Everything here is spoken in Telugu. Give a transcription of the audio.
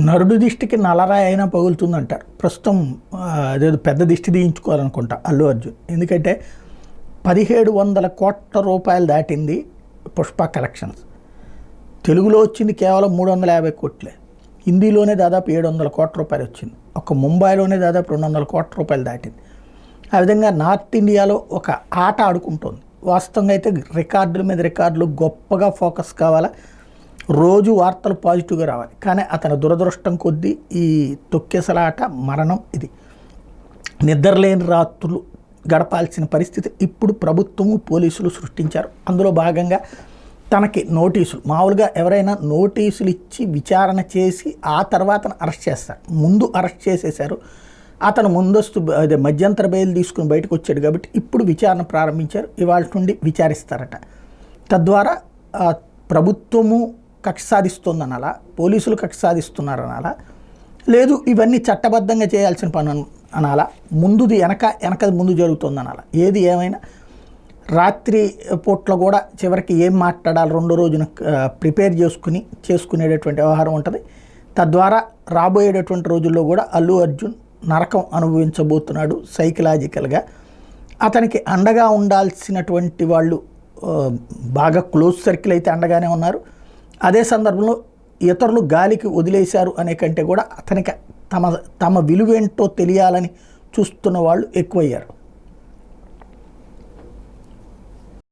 నరుడు దిష్టికి నల్లరాయి అయినా పగులుతుందంటారు. ప్రస్తుతం అదేదో పెద్ద దిష్టి తీయించుకోవాలనుకుంటా అల్లు అర్జున్. ఎందుకంటే 1700 కోట్ల రూపాయలు దాటింది పుష్ప కలెక్షన్స్. తెలుగులో వచ్చింది కేవలం 350 కోట్లే. హిందీలోనే దాదాపు 700 కోట్ల రూపాయలు వచ్చింది. ఒక ముంబైలోనే దాదాపు 200 కోట్ల రూపాయలు దాటింది. ఆ విధంగా నార్త్ ఇండియాలో ఒక ఆట ఆడుకుంటోంది. వాస్తవంగా అయితే రికార్డుల మీద రికార్డులు, గొప్పగా ఫోకస్ కావాలా, రోజు వార్తలు పాజిటివ్గా రావాలి. కానీ అతని దురదృష్టం కొద్దీ ఈ తొక్కేసలాట మరణం ఇది. నిద్రలేని రాత్రులు గడపాల్సిన పరిస్థితి ఇప్పుడు ప్రభుత్వము పోలీసులు సృష్టించారు. అందులో భాగంగా తనకి నోటీసులు, మామూలుగా ఎవరైనా నోటీసులు ఇచ్చి విచారణ చేసి ఆ తర్వాత అరెస్ట్ చేస్తారు. ముందు అరెస్ట్ చేసేశారు. అతను ముందస్తు అదే మధ్యంతర బెయిల్ తీసుకుని బయటకు వచ్చాడు కాబట్టి ఇప్పుడు విచారణ ప్రారంభించారు. ఇవాళ నుండి విచారిస్తారట. తద్వారా ప్రభుత్వము కక్ష సాధిస్తుందనాలా, పోలీసులు కక్ష సాధిస్తున్నారనాలా, లేదు ఇవన్నీ చట్టబద్ధంగా చేయాల్సిన పని అనాలా, ముందుది వెనకది ముందు జరుగుతుందనాలా. ఏది ఏమైనా రాత్రి పూట్లో కూడా చివరికి ఏం మాట్లాడాలి రెండో రోజున ప్రిపేర్ చేసుకునేటటువంటి వ్యవహారం ఉంటుంది. తద్వారా రాబోయేటటువంటి రోజుల్లో కూడా అల్లు అర్జున్ నరకం అనుభవించబోతున్నాడు సైకలాజికల్గా. అతనికి అండగా ఉండాల్సినటువంటి వాళ్ళు బాగా క్లోజ్ సర్కిల్ అయితే అండగానే ఉన్నారు. అదే సందర్భంలో ఇతరులు గాలికి వదిలేశారు అనే కంటే కూడా అతనికి తమ విలువేంటో తెలియాలని చూస్తున్న వాళ్ళు ఎక్కువయ్యారు.